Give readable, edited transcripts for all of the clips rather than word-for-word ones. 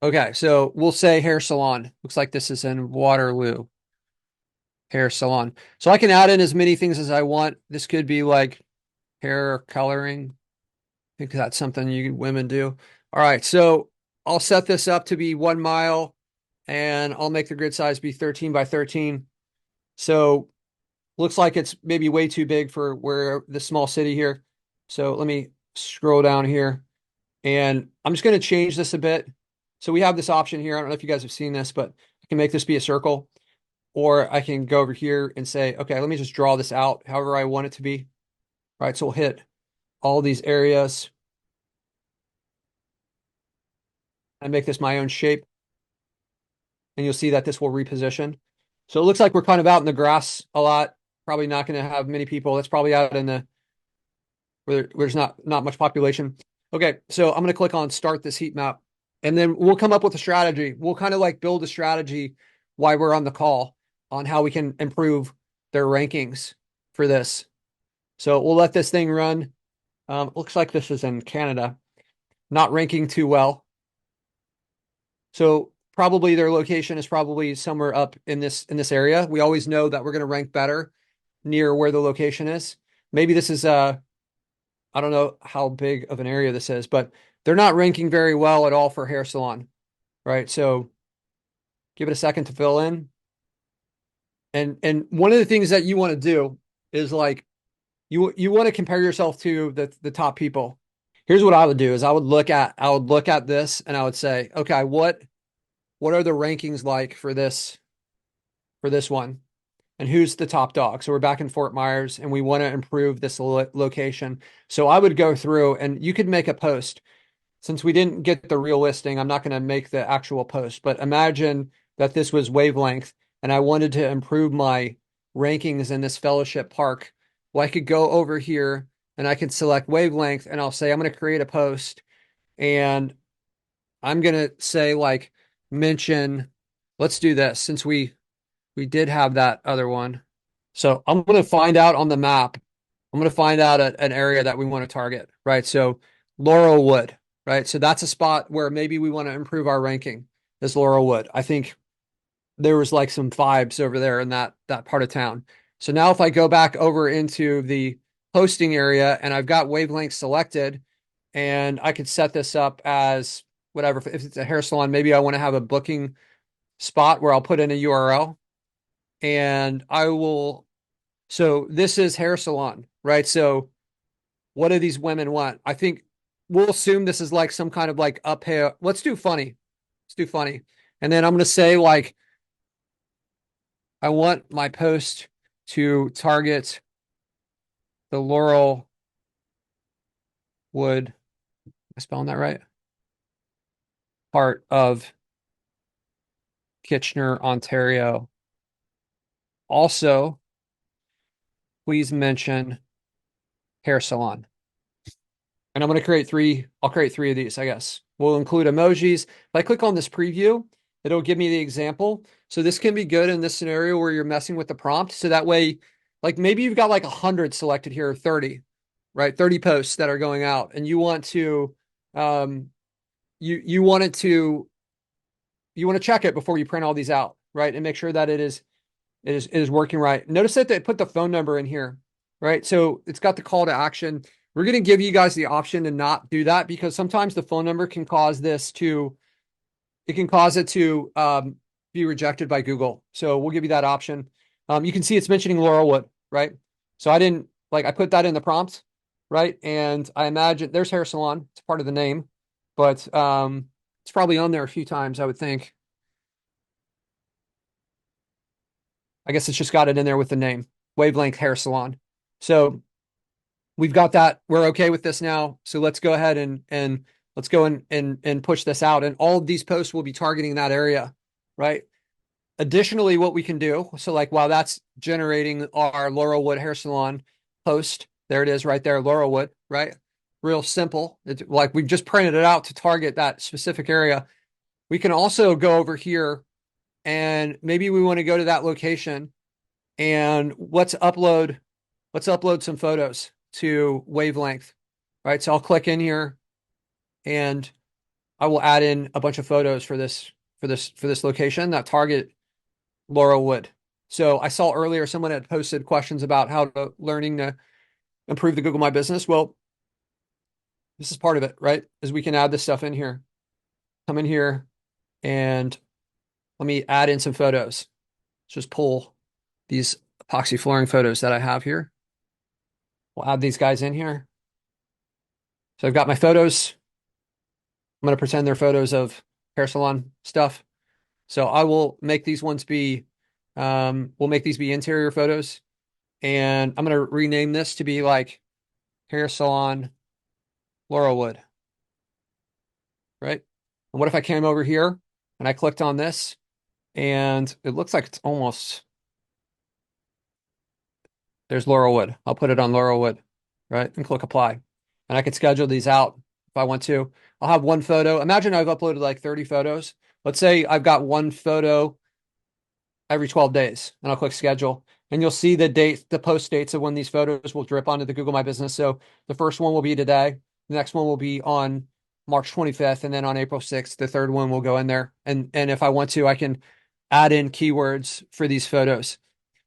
Okay, so we'll say hair salon. Looks like this is in Waterloo. Hair salon. So I can add in as many things as I want. This could be like hair coloring. I think that's something you women do. All right, so I'll set this up to be 1 mile and I'll make the grid size be 13 by 13. So looks like it's maybe way too big for where the small city here. So let me scroll down here and I'm just going to change this a bit. So we have this option here. I don't know if you guys have seen this, but I can make this be a circle, or I can go over here and say, okay, let me just draw this out however I want it to be. All right, so we'll hit all these areas and make this my own shape. And you'll see that this will reposition. So it looks like we're kind of out in the grass a lot. Probably not going to have many people. That's probably out in the where there's not much population. Okay, so I'm going to click on start this heat map, and then we'll come up with a strategy. We'll kind of like build a strategy while we're on the call on how we can improve their rankings for this. So we'll let this thing run. Looks like this is in Canada, not ranking too well. So probably their location is probably somewhere up in this area. We always know that we're going to rank better near where the location is. Maybe this is I don't know how big of an area this is, but they're not ranking very well at all for hair salon, right? So give it a second to fill in. And one of the things that you want to do is like you want to compare yourself to the top people. Here's what I would do is I would look at this and I would say, okay, what are the rankings like for this one? And who's the top dog? So we're back in Fort Myers and we want to improve this location. So I would go through and you could make a post. Since we didn't get the real listing, I'm not going to make the actual post, but imagine that this was wavelength and I wanted to improve my rankings in this fellowship park. Well, I could go over here and I can select wavelength and I'll say, I'm going to create a post and I'm going to say like mention, let's do this since we did have that other one. So I'm going to find out on the map. I'm going to find out an area that we want to target, right? So Laurelwood, right? So that's a spot where maybe we want to improve our ranking is Laurelwood. I think there was like some vibes over there in that part of town. So now if I go back over into the posting area and I've got wavelength selected and I could set this up as whatever, if it's a hair salon, maybe I want to have a booking spot where I'll put in a URL and I will. So this is hair salon, right? So what do these women want? I think we'll assume this is like some kind of like up hair. Let's do funny. Let's do funny. And then I'm going to say like, I want my post to target the Laurelwood. Am I spelling that right? Part of Kitchener, Ontario. Also, please mention hair salon. And I'm going to create three. I'll create three of these, I guess. We'll include emojis. If I click on this preview, it'll give me the example. So this can be good in this scenario where you're messing with the prompt. So that way, like maybe you've got like 100 selected here, or 30, right? 30 posts that are going out, and you want to, you want it to, you want to check it before you print all these out, right? And make sure that it is working right. Notice that they put the phone number in here, right? So it's got the call to action. We're going to give you guys the option to not do that because sometimes the phone number can cause it can cause it to be rejected by Google. So we'll give you that option. You can see it's mentioning Laurelwood, right? So I put that in the prompt, right? And I imagine there's hair salon. It's part of the name, but it's probably on there a few times, I would think. I guess it's just got it in there with the name, Wavelength Hair Salon. So we've got that. We're okay with this now. So let's go ahead and let's go and push this out. And all of these posts will be targeting that area, right? Additionally, what we can do, so like while that's generating our Laurelwood Hair Salon post, there it is right there, Laurelwood, right? Real simple. It's like we've just printed it out to target that specific area. We can also go over here and maybe we want to go to that location and let's upload some photos to Wavelength, right? So I'll click in here and I will add in a bunch of photos for this location that target Laurelwood. So I saw earlier someone had posted questions about how to learning to improve the Google My Business. Well, this is part of it, right? Is we can add this stuff in here. Come in here and let me add in some photos. Just pull these epoxy flooring photos that I have here. We'll add these guys in here. So I've got my photos. I'm going to pretend they're photos of hair salon stuff. So I will make these ones be, we'll make these be interior photos. And I'm going to rename this to be like hair salon Laurelwood, right? And what if I came over here and I clicked on this and it looks like it's almost, there's Laurelwood. I'll put it on Laurelwood, right? And click apply. And I could schedule these out if I want to. I'll have one photo. Imagine I've uploaded like 30 photos. Let's say I've got one photo every 12 days, and I'll click schedule. And you'll see the dates, the post dates of when these photos will drip onto the Google My Business. So the first one will be today. The next one will be on March 25th, and then on April 6th, the third one will go in there. And if I want to, I can add in keywords for these photos.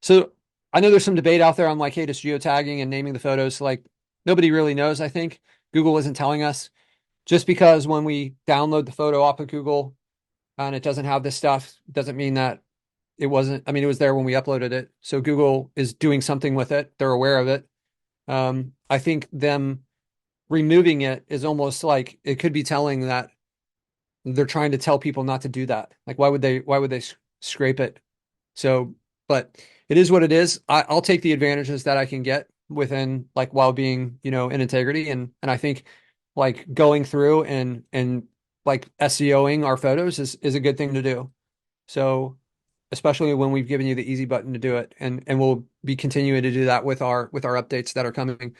So I know there's some debate out there on like, hey, does geotagging and naming the photos, like nobody really knows, I think. Google isn't telling us. Just because when we download the photo off of Google and it doesn't have this stuff, doesn't mean that it wasn't, I mean, it was there when we uploaded it. So Google is doing something with it. They're aware of it. I think them removing it is almost like it could be telling that they're trying to tell people not to do that. Like, why would they scrape it? So, but it is what it is. I'll take the advantages that I can get within like while being, in integrity. And I think like going through and like SEOing our photos is a good thing to do. So especially when we've given you the easy button to do it. And we'll be continuing to do that with our updates that are coming.